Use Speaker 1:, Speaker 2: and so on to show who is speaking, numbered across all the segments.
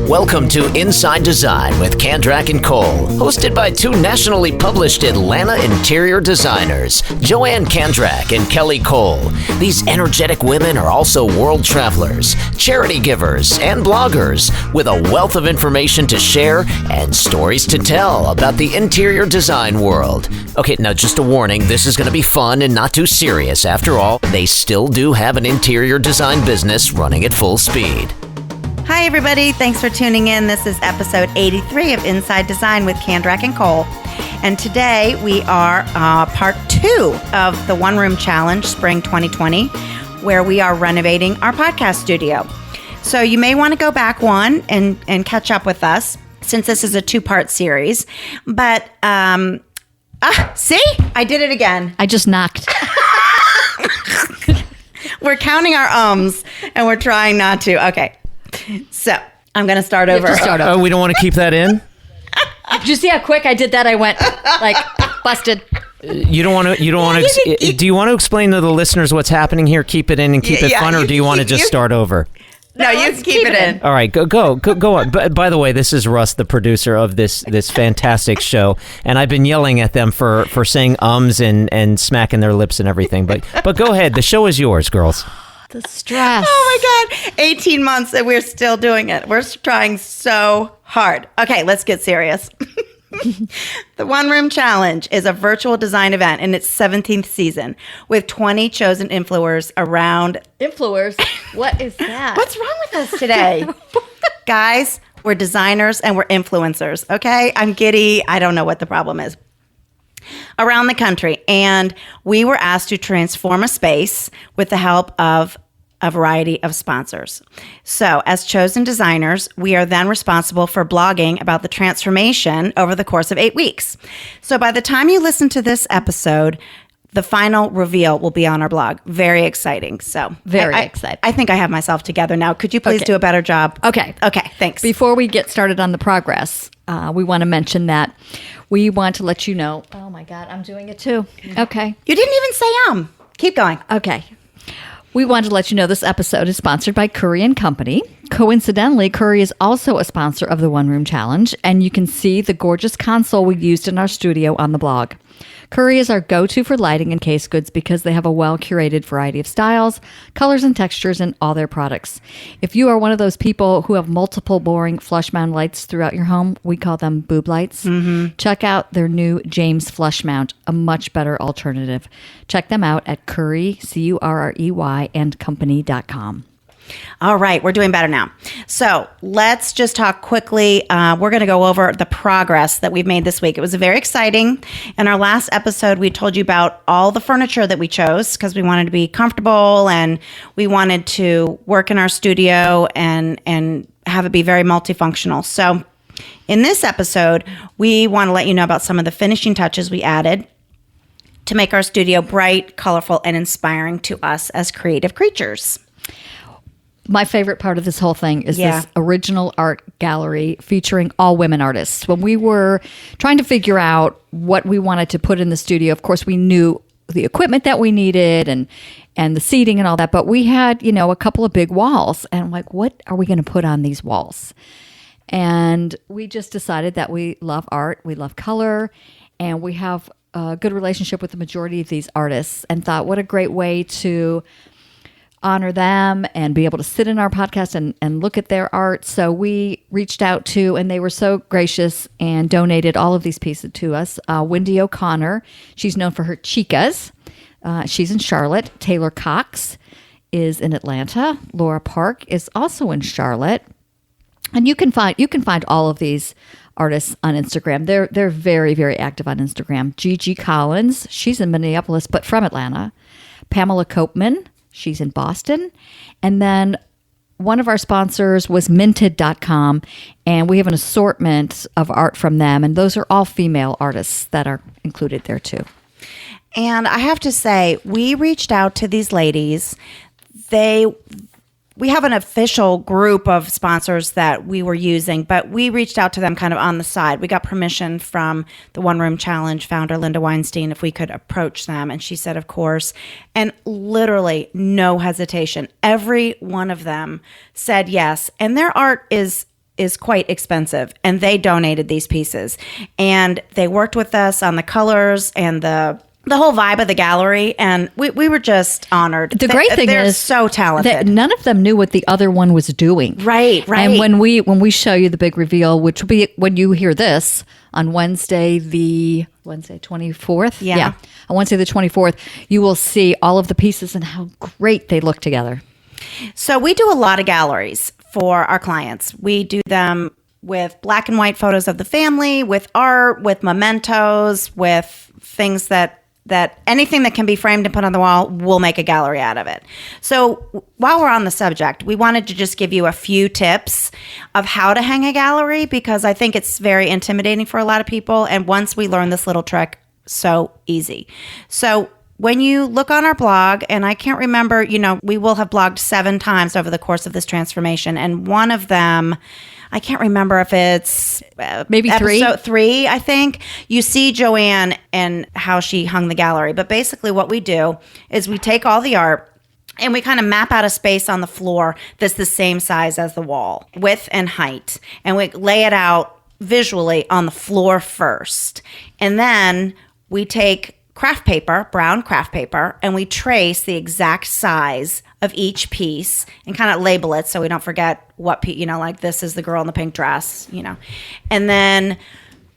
Speaker 1: Welcome to Inside Design with Kandrak and Cole, hosted by two nationally published Atlanta interior designers, Joanne Kandrak and Kelly Cole. These energetic women are also world travelers, charity givers, and bloggers with a wealth of information to share and stories to tell about the interior design world. Okay, now just a warning, this is going to be fun and not too serious. After all, they still do have an interior design business running at full speed.
Speaker 2: Hi, everybody. Thanks for tuning in. This is episode 83 of Inside Design with Kandrak and Cole. And today we are part 2 of the One Room Challenge Spring 2020, where we are renovating our podcast studio. So you may want to go back one and catch up with us, since this is a 2-part series. But, see? I did it again.
Speaker 3: I just knocked.
Speaker 2: We're counting our ums, and we're trying not to. Okay. So I'm going to start over.
Speaker 4: Oh, we don't want to keep that in?
Speaker 3: Did you see how quick I did that? I went like busted.
Speaker 4: You don't want to, do you want to explain to the listeners what's happening here? Keep it in and keep it fun, or do you want to just start over?
Speaker 2: No, you can keep it in.
Speaker 4: All right, go on. By the way, this is Russ, the producer of this fantastic show, and I've been yelling at them for saying ums and smacking their lips and everything. But go ahead, the show is yours, girls.
Speaker 3: The stress.
Speaker 2: Oh my God. 18 months and we're still doing it. We're trying so hard. Okay, let's get serious. The One Room Challenge is a virtual design event in its 17th season with 20 chosen influencers around.
Speaker 3: Influencers? What is that?
Speaker 2: What's wrong with us today? Guys, we're designers and we're influencers, okay? I'm giddy. I don't know what the problem is. Around the country, and we were asked to transform a space with the help of a variety of sponsors. So, as chosen designers, we are then responsible for blogging about the transformation over the course of 8 weeks. So, by the time you listen to this episode, the final reveal will be on our blog. Very exciting. So,
Speaker 3: very exciting.
Speaker 2: I think I have myself together now. Could you please do a better job?
Speaker 3: Okay,
Speaker 2: thanks.
Speaker 3: Before we get started on the progress, we want to mention that we want to let you know. Oh my God, I'm doing it too. Okay.
Speaker 2: You didn't even say Keep going.
Speaker 3: Okay. We want to let you know this episode is sponsored by Curry & Company. Coincidentally, Curry is also a sponsor of the One Room Challenge, and you can see the gorgeous console we used in our studio on the blog. Curry is our go-to for lighting and case goods because they have a well-curated variety of styles, colors, and textures in all their products. If you are one of those people who have multiple boring flush mount lights throughout your home, we call them boob lights. Mm-hmm. Check out their new James Flush Mount, a much better alternative. Check them out at Curry, Currey, and company.com.
Speaker 2: All right, we're doing better now. So let's just talk quickly. We're going to go over the progress that we've made this week. It was very exciting. In our last episode, we told you about all the furniture that we chose because we wanted to be comfortable and we wanted to work in our studio and have it be very multifunctional. So in this episode, we want to let you know about some of the finishing touches we added to make our studio bright, colorful, and inspiring to us as creative creatures.
Speaker 3: My favorite part of this whole thing is this original art gallery featuring all women artists. When we were trying to figure out what we wanted to put in the studio, of course, we knew the equipment that we needed and the seating and all that, but we had, a couple of big walls. And I'm like, what are we going to put on these walls? And we just decided that we love art, we love color, and we have a good relationship with the majority of these artists, and thought, what a great way to honor them and be able to sit in our podcast and look at their art. So we reached out to, and they were so gracious and donated all of these pieces to us. Wendy O'Connor, she's known for her chicas. She's in Charlotte. Taylor Cox is in Atlanta. Laura Park is also in Charlotte. And you can find all of these artists on Instagram. They're very, very active on Instagram. Gigi Collins, she's in Minneapolis, but from Atlanta. Pamela Copeman, she's in Boston. And then one of our sponsors was minted.com, and we have an assortment of art from them. And those are all female artists that are included there too.
Speaker 2: And I have to say, we reached out to these ladies. We have an official group of sponsors that we were using, but we reached out to them kind of on the side. We got permission from the One Room Challenge founder, Linda Weinstein, if we could approach them. And she said, of course, and literally no hesitation. Every one of them said yes. And their art is is quite expensive, and they donated these pieces, and they worked with us on the colors and the whole vibe of the gallery, and we were just honored.
Speaker 3: The great thing
Speaker 2: they're
Speaker 3: is
Speaker 2: so talented.
Speaker 3: that none of them knew what the other one was doing.
Speaker 2: Right.
Speaker 3: And when we show you the big reveal, which will be when you hear this on Wednesday 24th.
Speaker 2: Yeah.
Speaker 3: On Wednesday the 24th, you will see all of the pieces and how great they look together.
Speaker 2: So we do a lot of galleries for our clients. We do them with black and white photos of the family, with art, with mementos, with things that anything that can be framed and put on the wall, we'll make a gallery out of it. So while we're on the subject, we wanted to just give you a few tips of how to hang a gallery, because I think it's very intimidating for a lot of people. And once we learn this little trick, so easy. So when you look on our blog, and I can't remember, we will have blogged 7 times over the course of this transformation. And one of them, I can't remember if it's
Speaker 3: maybe
Speaker 2: episode 3, I think. You see Joanne and how she hung the gallery. But basically what we do is we take all the art and we kind of map out a space on the floor that's the same size as the wall, width and height. And we lay it out visually on the floor first. And then we take craft paper, brown craft paper, and we trace the exact size of each piece and kind of label it so we don't forget what, like this is the girl in the pink dress, And then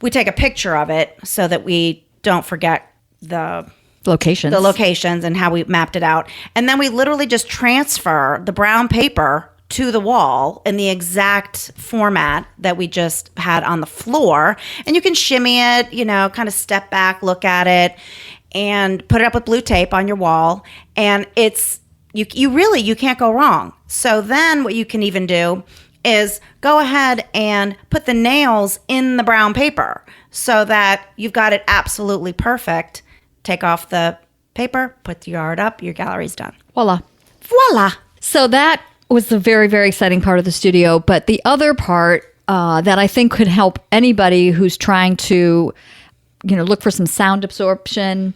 Speaker 2: we take a picture of it so that we don't forget the locations and how we mapped it out. And then we literally just transfer the brown paper to the wall in the exact format that we just had on the floor. And you can shimmy it, kind of step back, look at it, and put it up with blue tape on your wall. And it's, you can't go wrong. So then what you can even do is go ahead and put the nails in the brown paper so that you've got it absolutely perfect. Take off the paper, put the art up, your gallery's done.
Speaker 3: Voila.
Speaker 2: Voila.
Speaker 3: So that was the very, very exciting part of the studio. But the other part that I think could help anybody who's trying to, look for some sound absorption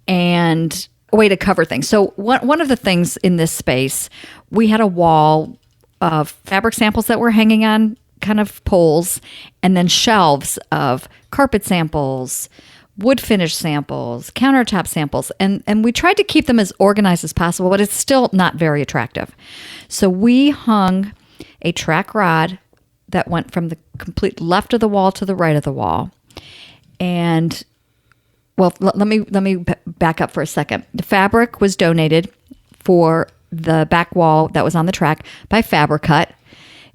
Speaker 3: and a way to cover things. So one of the things in this space, we had a wall of fabric samples that were hanging on kind of poles, and then shelves of carpet samples, wood finish samples, countertop samples, and we tried to keep them as organized as possible, but it's still not very attractive. So we hung a track rod that went from the complete left of the wall to the right of the wall. And well, let me back up for a second. The fabric was donated for the back wall that was on the track by Fabricut.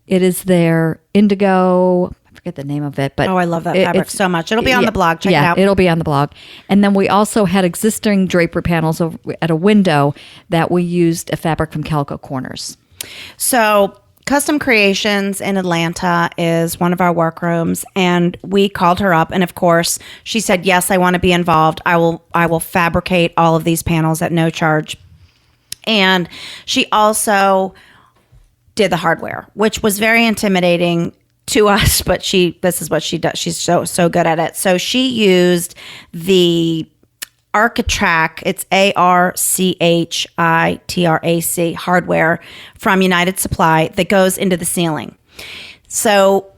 Speaker 3: It is their indigo, I forget the name of it, but
Speaker 2: I love that fabric so much. It'll be on the blog. Check it out.
Speaker 3: It'll be on the blog. And then we also had existing drapery panels at a window that we used a fabric from Calico Corners.
Speaker 2: So Custom Creations in Atlanta is one of our workrooms, and we called her up, and of course she said, yes, I want to be involved. I will fabricate all of these panels at no charge. And she also did the hardware, which was very intimidating to us, but this is what she does. She's so good at it. So she used the Architrac, it's ARCHITRAC hardware from United Supply that goes into the ceiling. So,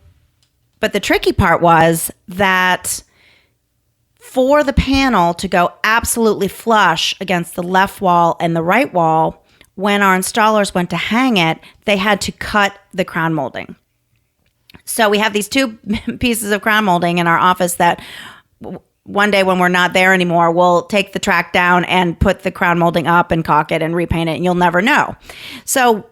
Speaker 2: but the tricky part was that for the panel to go absolutely flush against the left wall and the right wall, when our installers went to hang it, they had to cut the crown molding. So we have these 2 pieces of crown molding in our office that one day when we're not there anymore, we'll take the track down and put the crown molding up and caulk it and repaint it, and you'll never know. So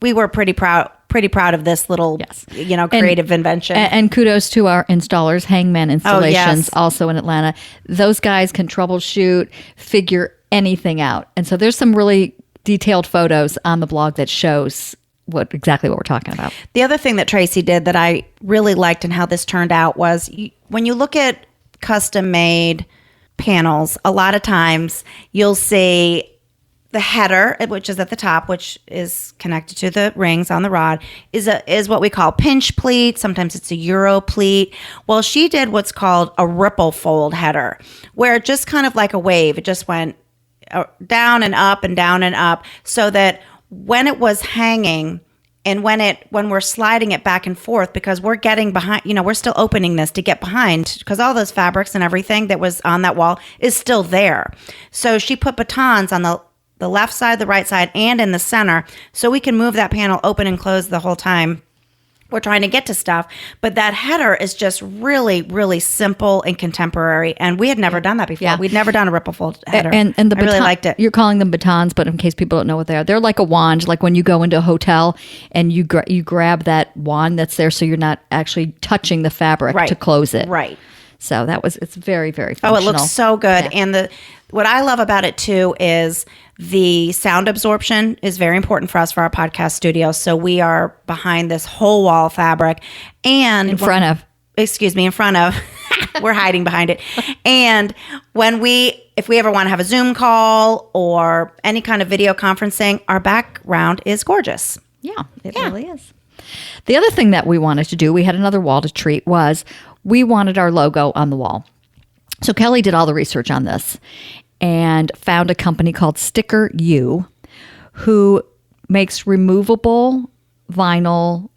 Speaker 2: we were pretty proud of this little, creative invention.
Speaker 3: And kudos to our installers, Hangman Installations,
Speaker 2: yes.
Speaker 3: Also in Atlanta. Those guys can troubleshoot, figure anything out. And so there's some really detailed photos on the blog that shows exactly what we're talking about.
Speaker 2: The other thing that Tracy did that I really liked and how this turned out was when you look at custom made panels, a lot of times you'll see the header, which is at the top, which is connected to the rings on the rod, is what we call pinch pleat. Sometimes it's a Euro pleat. Well, she did what's called a ripple fold header, where it just kind of like a wave, it just went down and up and down and up, so that when it was hanging, And when we're sliding it back and forth, because we're getting behind, we're still opening this to get behind, because all those fabrics and everything that was on that wall is still there. So she put batons on the left side, the right side, and in the center, so we can move that panel open and close the whole time we're trying to get to stuff. But that header is just really, really simple and contemporary. And we had never done that before.
Speaker 3: Yeah.
Speaker 2: We'd never done a ripple fold header.
Speaker 3: And the
Speaker 2: I really liked it.
Speaker 3: You're calling them batons, but in case people don't know what they are, they're like a wand. Like when you go into a hotel and you grab that wand that's there, so you're not actually touching the fabric to close it.
Speaker 2: Right.
Speaker 3: So it's very, very functional.
Speaker 2: Oh, it looks so good.
Speaker 3: Yeah.
Speaker 2: And what I love about it too is the sound absorption is very important for us for our podcast studio. So we are behind this whole wall fabric and
Speaker 3: in front of.
Speaker 2: We're hiding behind it. And if we ever want to have a Zoom call or any kind of video conferencing, our background is gorgeous.
Speaker 3: Yeah, it really is. The other thing that we wanted to do, we had another wall to treat, was we wanted our logo on the wall. So Kelly did all the research on this and found a company called Sticker U, who makes removable vinyl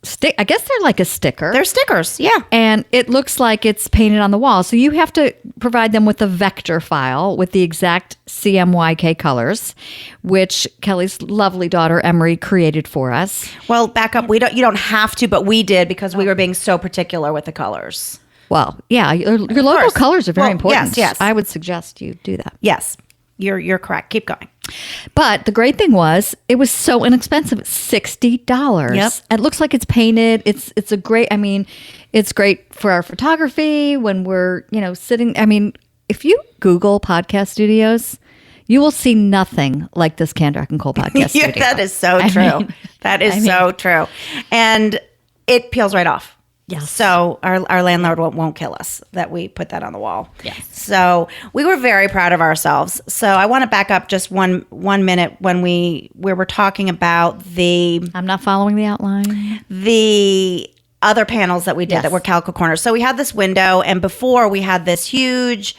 Speaker 3: I guess they're like a sticker.
Speaker 2: They're stickers, yeah.
Speaker 3: And it looks like it's painted on the wall. So you have to provide them with a vector file with the exact CMYK colors, which Kelly's lovely daughter Emery created for us.
Speaker 2: Well, back up. You don't have to, but we did because we were being so particular with the colors.
Speaker 3: Well, yeah, your logo colors are very important.
Speaker 2: Yes.
Speaker 3: I would suggest you do that.
Speaker 2: Yes, you're correct. Keep going.
Speaker 3: But the great thing was, it was so inexpensive. It's $60.
Speaker 2: Yep.
Speaker 3: It looks like it's painted. It's a great. I mean, it's great for our photography when we're sitting. I mean, if you Google podcast studios, you will see nothing like this Kandrak and Cole podcast studio.
Speaker 2: That is so true. That is so true, and it peels right off.
Speaker 3: Yes.
Speaker 2: So our landlord won't kill us that we put that on the wall.
Speaker 3: Yes.
Speaker 2: So we were very proud of ourselves. So I want to back up just one minute when we were talking about
Speaker 3: I'm not following the outline.
Speaker 2: The other panels that we did that were calico corners. So we had this window, and before we had this huge,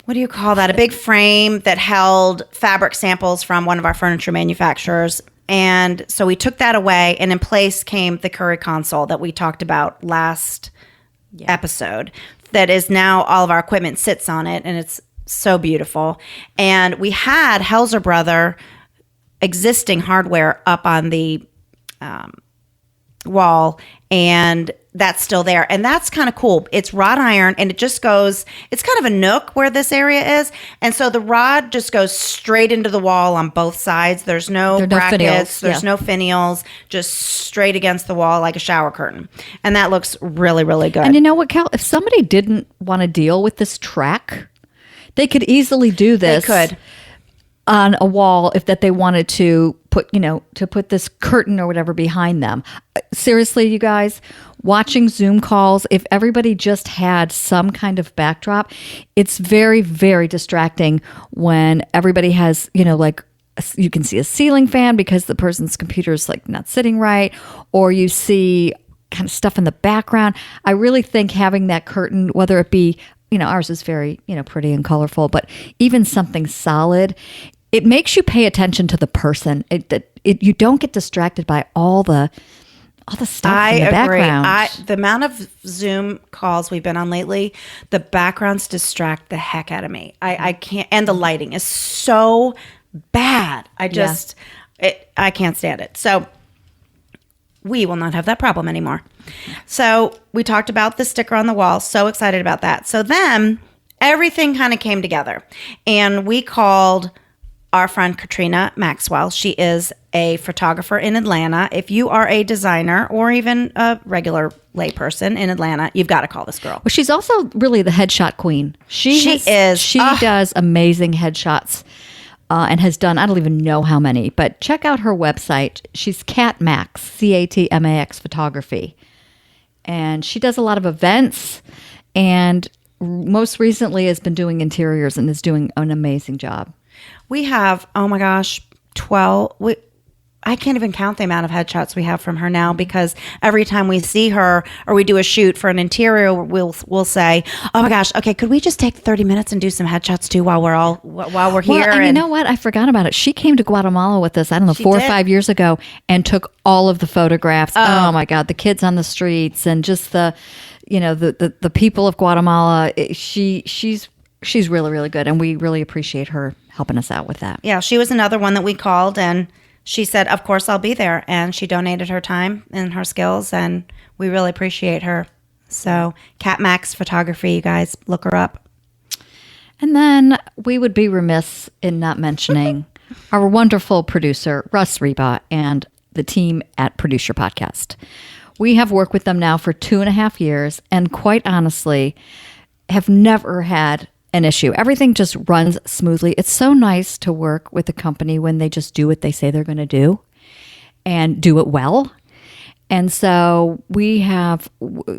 Speaker 2: what do you call that? A big frame that held fabric samples from one of our furniture manufacturers. And so we took that away, and in place came the Curry console that we talked about last episode. That is now all of our equipment sits on it, and it's so beautiful. And we had Helzer Brother existing hardware up on the wall, and that's still there. And that's kind of cool. It's wrought iron, and it just goes, it's kind of a nook where this area is. And so the rod just goes straight into the wall on both sides. There's no brackets, there's no finials, just straight against the wall like a shower curtain. And that looks really, really good.
Speaker 3: And you know what, Cal? If somebody didn't want to deal with this track, they could easily do this.
Speaker 2: They could.
Speaker 3: On a wall, if that they wanted to put, to put this curtain or whatever behind them. Seriously, you guys, watching Zoom calls, if everybody just had some kind of backdrop, it's very, very distracting when everybody has, like you can see a ceiling fan because the person's computer is like not sitting right, or you see kind of stuff in the background. I really think having that curtain, whether it be, ours is very, pretty and colorful, but even something solid, it makes you pay attention to the person. You don't get distracted by all the stuff in the background.
Speaker 2: The amount of Zoom calls we've been on lately, the backgrounds distract the heck out of me. I can't, and the lighting is so bad. I can't stand it. So we will not have that problem anymore. So we talked about the sticker on the wall. So excited about that. So then everything kind of came together, and we called our friend Katrina Maxwell. She is a photographer in Atlanta. If you are a designer or even a regular layperson in Atlanta, you've got to call this girl.
Speaker 3: Well, she's also really the headshot queen. She does amazing headshots and has done, I don't even know how many, but check out her website. She's Catmax, CATMAX Photography. And she does a lot of events, and most recently has been doing interiors and is doing an amazing job.
Speaker 2: We have, oh my gosh, I can't even count the amount of headshots we have from her now, because every time we see her or we do a shoot for an interior, we'll say, "Oh my gosh, okay, could we just take 30 minutes and do some headshots too while we're here?"
Speaker 3: Well, and you know what? I forgot about it. She came to Guatemala with us, I don't know, 4 or 5 years ago, and took all of the photographs. Oh my God, the kids on the streets and just the people of Guatemala. She's really, really good, and we really appreciate her helping us out with that.
Speaker 2: Yeah, she was another one that we called, and she said, "Of course, I'll be there." And she donated her time and her skills, and we really appreciate her. So, Cat Max Photography, you guys, look her up.
Speaker 3: And then we would be remiss in not mentioning our wonderful producer, Russ Reba, and the team at Produce Your Podcast. We have worked with them now for 2.5 years, and quite honestly, have never had an issue. Everything just runs smoothly. It's so nice to work with a company when they just do what they say they're going to do and do it well. And so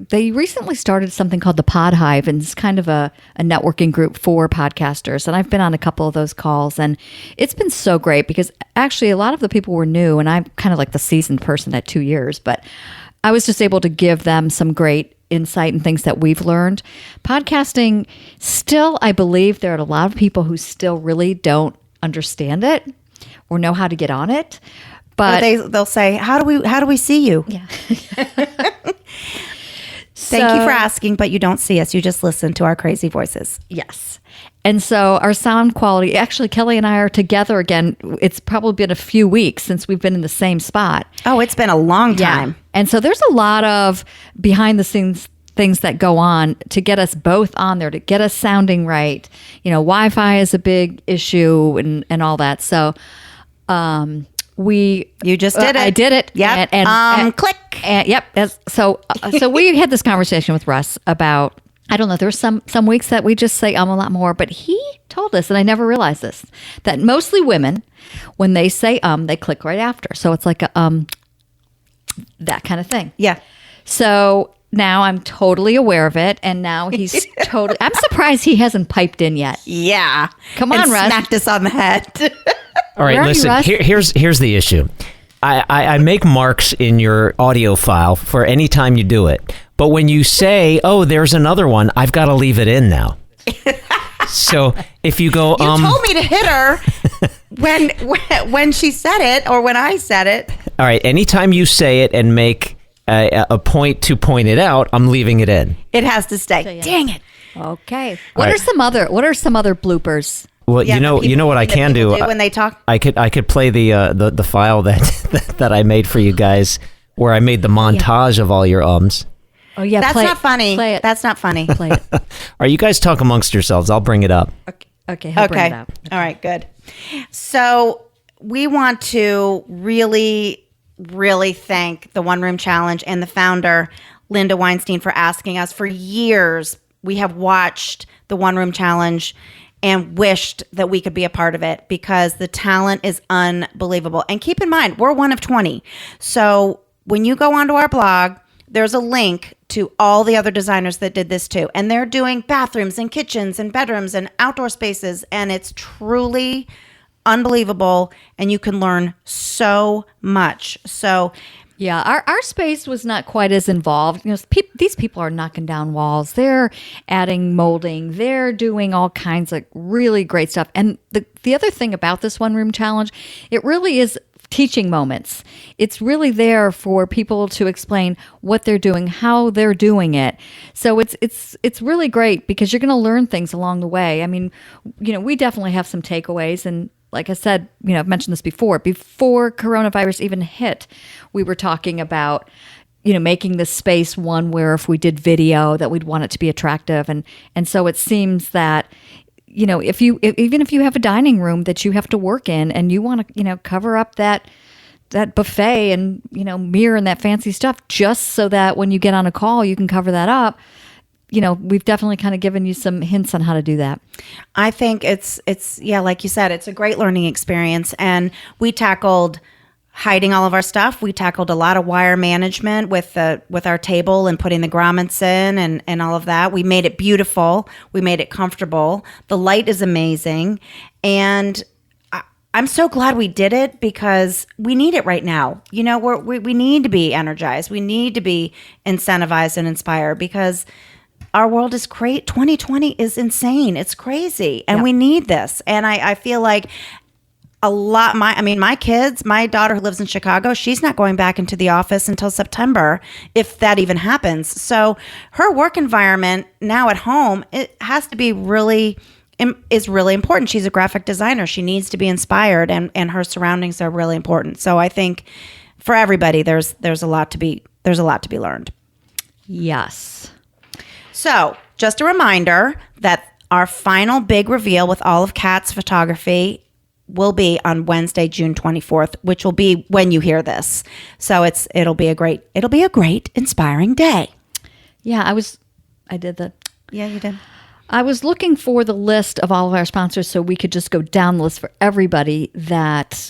Speaker 3: they recently started something called the Pod Hive, and it's kind of a networking group for podcasters. And I've been on a couple of those calls, and it's been so great because actually a lot of the people were new, and I'm kind of like the seasoned person at 2 years, but I was just able to give them some great insight and things that we've learned. Podcasting, still, I believe there are a lot of people who still really don't understand it or know how to get on it. But
Speaker 2: they'll say, "How do we see you?"
Speaker 3: Yeah.
Speaker 2: Thank you for asking, but you don't see us. You just listen to our crazy voices.
Speaker 3: Yes. And so our sound quality, actually, Kelly and I are together again. It's probably been a few weeks since we've been in the same spot.
Speaker 2: Oh, it's been a long time.
Speaker 3: Yeah. And so there's a lot of behind the scenes things that go on to get us both on there, to get us sounding right. Wi-Fi is a big issue and all that. So,
Speaker 2: you just did it.
Speaker 3: I did it.
Speaker 2: Yeah.
Speaker 3: And
Speaker 2: click.
Speaker 3: And, yep. So we had this conversation with Russ about, I don't know, there were some weeks that we just say a lot more, but he told us, and I never realized this, that mostly women, when they say they click right after. So it's like a that kind of thing.
Speaker 2: Yeah.
Speaker 3: So now I'm totally aware of it, and now he's totally. I'm surprised he hasn't piped in yet.
Speaker 2: Yeah.
Speaker 3: Come on,
Speaker 2: and
Speaker 3: Russ.
Speaker 2: Smacked us on the head.
Speaker 4: All right, listen. Here's the issue. I make marks in your audio file for any time you do it, but when you say, "Oh, there's another one," I've got to leave it in now. So if you go,
Speaker 2: you told me to hit her when she said it or when I said it.
Speaker 4: All right. Anytime you say it and make a point to point it out, I'm leaving it in.
Speaker 2: It has to stay. So, yeah. Dang it.
Speaker 3: Okay. What are some other bloopers?
Speaker 4: Well, you know what I can do
Speaker 2: when they talk.
Speaker 4: I could play the file that I made for you guys, where I made the montage of all your ums.
Speaker 3: Oh yeah,
Speaker 2: that's not funny.
Speaker 3: Play it.
Speaker 2: That's not funny.
Speaker 3: Play it.
Speaker 4: All right, you guys talk amongst yourselves. I'll bring it up.
Speaker 3: Okay. He'll bring it up.
Speaker 2: All right. Good. So we want to really, really thank the One Room Challenge and the founder, Linda Weinstein, for asking us. For years, we have watched the One Room Challenge and wished that we could be a part of it because the talent is unbelievable. And keep in mind, we're one of 20. So when you go onto our blog, there's a link to all the other designers that did this too. And they're doing bathrooms and kitchens and bedrooms and outdoor spaces. And it's truly unbelievable. And you can learn so much. So
Speaker 3: yeah, our space was not quite as involved. These people are knocking down walls. They're adding molding. They're doing all kinds of really great stuff. And the other thing about this One Room Challenge, it really is teaching moments. It's really there for people to explain what they're doing, how they're doing it. So it's really great because you're going to learn things along the way. I mean, we definitely have some takeaways, and like I said, I've mentioned this before coronavirus even hit, we were talking about, making this space one where if we did video that we'd want it to be attractive. And so it seems that, even if you have a dining room that you have to work in and you want to, cover up that buffet and, mirror and that fancy stuff, just so that when you get on a call, you can cover that up. We've definitely kind of given you some hints on how to do that.
Speaker 2: I think it's like you said, it's a great learning experience. And we tackled hiding all of our stuff. We tackled a lot of wire management with our table and putting the grommets in and all of that. We made it beautiful. We made it comfortable. The light is amazing. And I'm so glad we did it because we need it right now. You know, we need to be energized. We need to be incentivized and inspired because our world is great. 2020 is insane. It's crazy. And we need this. And I feel like my kids, my daughter who lives in Chicago, she's not going back into the office until September, if that even happens. So her work environment now at home, it has to be is really important. She's a graphic designer. She needs to be inspired and her surroundings are really important. So I think for everybody, there's a lot to be learned.
Speaker 3: Yes.
Speaker 2: So just a reminder that our final big reveal with all of Kat's photography will be on Wednesday, June 24th, which will be when you hear this. So it'll be a great inspiring day.
Speaker 3: Yeah, I did that.
Speaker 2: Yeah, you did.
Speaker 3: I was looking for the list of all of our sponsors so we could just go down the list for everybody that,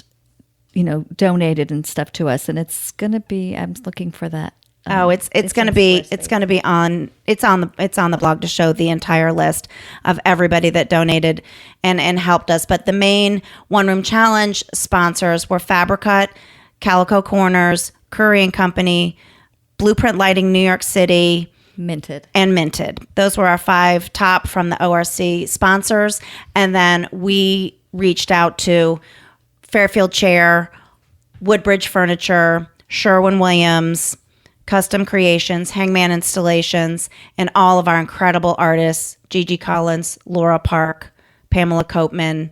Speaker 3: donated and stuff to us. And it's going to be, I'm looking for that.
Speaker 2: It's going to be on the blog to show the entire list of everybody that donated and helped us. But the main One Room Challenge sponsors were Fabricut, Calico Corners, Curry and Company, Blueprint Lighting New York City,
Speaker 3: Minted.
Speaker 2: Those were our 5 top from the ORC sponsors. And then we reached out to Fairfield Chair, Woodbridge Furniture, Sherwin-Williams, Custom Creations, Hangman Installations, and all of our incredible artists, Gigi Collins, Laura Park, Pamela Copeman,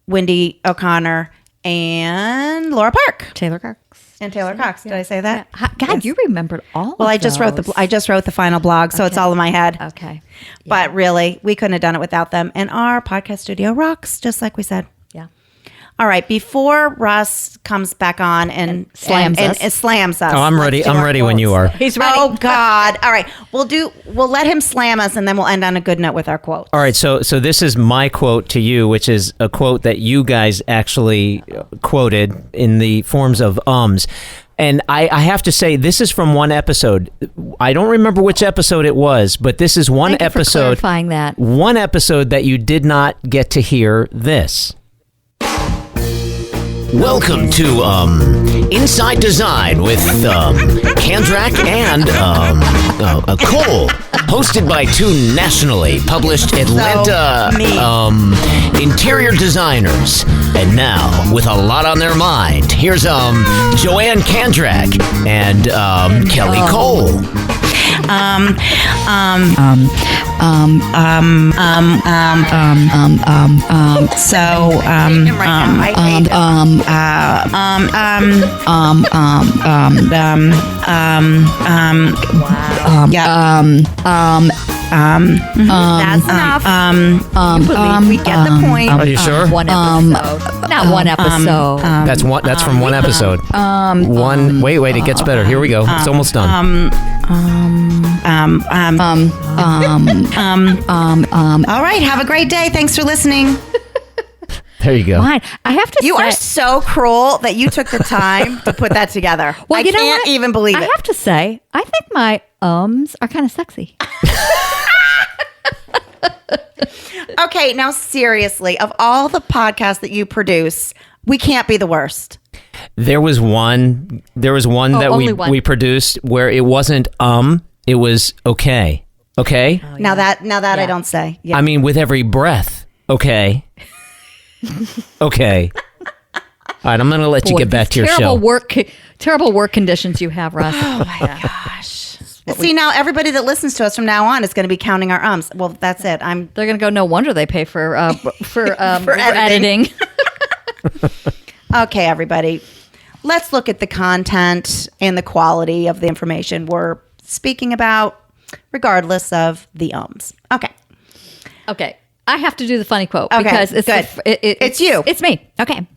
Speaker 2: Wendy O'Connor, and Laura Park.
Speaker 3: Taylor Cox.
Speaker 2: And Taylor Cox. Did I say that?
Speaker 3: Yeah. God, you remembered all
Speaker 2: Well,
Speaker 3: of
Speaker 2: I just wrote the final blog, so it's all in my head.
Speaker 3: Okay. Yeah.
Speaker 2: But really, we couldn't have done it without them. And our podcast studio rocks, just like we said.
Speaker 3: Yeah.
Speaker 2: All right, before Russ comes back on and slams us.
Speaker 4: Oh, I'm ready. I'm ready when you are.
Speaker 3: He's ready.
Speaker 2: Oh God! All right, we'll let him slam us, and then we'll end on a good note with our quote.
Speaker 4: All right, so this is my quote to you, which is a quote that you guys actually quoted in the forms of ums. And I have to say, this is from one episode. I don't remember which episode it was, but this is one
Speaker 3: Thank you for
Speaker 4: episode.
Speaker 3: clarifying that.
Speaker 4: One episode that you did not get to hear this.
Speaker 1: Welcome to Inside Design with Kandrak and Cole, hosted by 2 nationally published Atlanta interior designers. And now, with a lot on their mind, here's Joanne Kandrak and Kelly Cole.
Speaker 2: That's enough. We get the point.
Speaker 4: Are you sure?
Speaker 3: One episode. Not one episode.
Speaker 4: That's from one episode. Wait, it gets better. Here we go. It's almost done.
Speaker 2: All right, have a great day. Thanks for listening.
Speaker 4: There you go.
Speaker 3: Mine. I have to
Speaker 2: You
Speaker 3: say,
Speaker 2: are so cruel that you took the time to put that together.
Speaker 3: Well,
Speaker 2: I
Speaker 3: you know
Speaker 2: can't
Speaker 3: what?
Speaker 2: even believe
Speaker 3: I
Speaker 2: it.
Speaker 3: have to say, I think my ums are kind of sexy.
Speaker 2: Okay, now seriously, of all the podcasts that you produce, we can't be the worst.
Speaker 4: There was one that we produced where it wasn't it was okay. Okay?
Speaker 2: Oh, now that I don't say. Yeah.
Speaker 4: I mean, with every breath. Okay. Okay. All right, I'm going to let you get back to your show.
Speaker 3: Terrible work conditions you have, Russ.
Speaker 2: Oh my gosh. See, now everybody that listens to us from now on is going to be counting our ums. Well, that's it.
Speaker 3: They're going to go, no wonder they pay for editing.
Speaker 2: Okay, everybody. Let's look at the content and the quality of the information we're speaking about, regardless of the ums. Okay.
Speaker 3: Okay. I have to do the funny quote
Speaker 2: Okay,
Speaker 3: because it's
Speaker 2: good. It's you.
Speaker 3: It's me. Okay.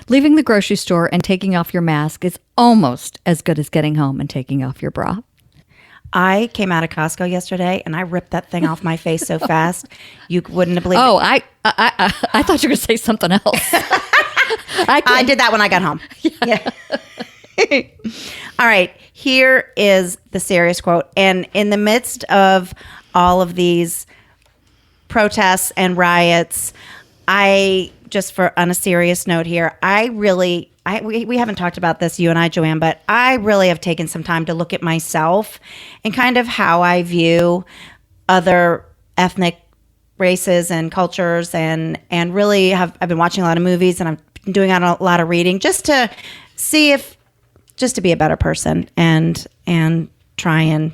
Speaker 3: Leaving the grocery store and taking off your mask is almost as good as getting home and taking off your bra.
Speaker 2: I came out of Costco yesterday and I ripped that thing off my face so fast you wouldn't have believed
Speaker 3: Oh,
Speaker 2: it.
Speaker 3: I thought you were going to say something else.
Speaker 2: I did that when I got home. Yeah. All right. Here is the serious quote. And in the midst of all of these protests and riots, I just on a serious note here, we haven't talked about this, you and I, Joanne, but I really have taken some time to look at myself and kind of how I view other ethnic races and cultures, and really I've been watching a lot of movies, and I've been doing a lot of reading just to see just to be a better person and try and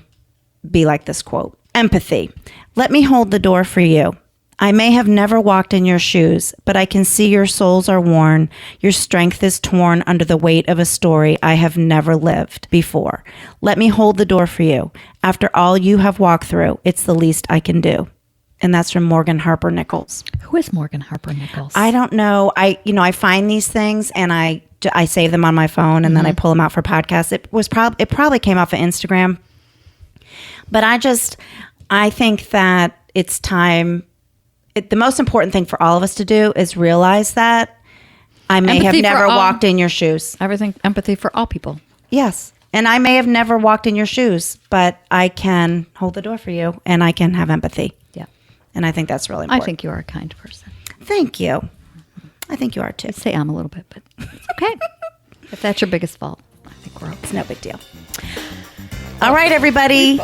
Speaker 2: be like this quote. Empathy. Let me hold the door for you. I may have never walked in your shoes, but I can see your soles are worn. Your strength is torn under the weight of a story I have never lived before. Let me hold the door for you. After all you have walked through, it's the least I can do. And that's from Morgan Harper Nichols.
Speaker 3: Who is Morgan Harper Nichols?
Speaker 2: I don't know. I find these things and I save them on my phone, and then I pull them out for podcasts. It probably came off of Instagram. But I think that it's time. The most important thing for all of us to do is realize that I may have never walked in your shoes.
Speaker 3: Empathy for all people.
Speaker 2: Yes. And I may have never walked in your shoes, but I can hold the door for you, and I can have empathy.
Speaker 3: Yeah.
Speaker 2: And I think that's really important.
Speaker 3: I think you are a kind person.
Speaker 2: Thank you. I think you are too.
Speaker 3: I say I'm a little bit, but it's okay. If that's your biggest fault, I think we're okay.
Speaker 2: It's no big deal. All right, everybody.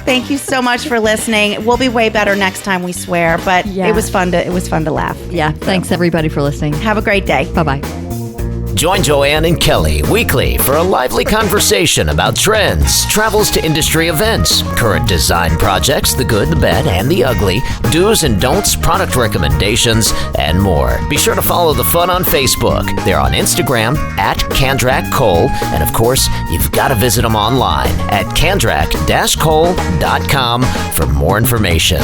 Speaker 2: Thank you so much for listening. We'll be way better next time, we swear. But it was fun to laugh.
Speaker 3: Yeah. Thanks everybody for listening.
Speaker 2: Have a great day.
Speaker 3: Bye-bye.
Speaker 1: Join Joanne and Kelly weekly for a lively conversation about trends, travels to industry events, current design projects, the good, the bad, and the ugly, do's and don'ts, product recommendations, and more. Be sure to follow the fun on Facebook. They're on Instagram at Kandrak Cole, and of course, you've got to visit them online at kandrak-cole.com for more information.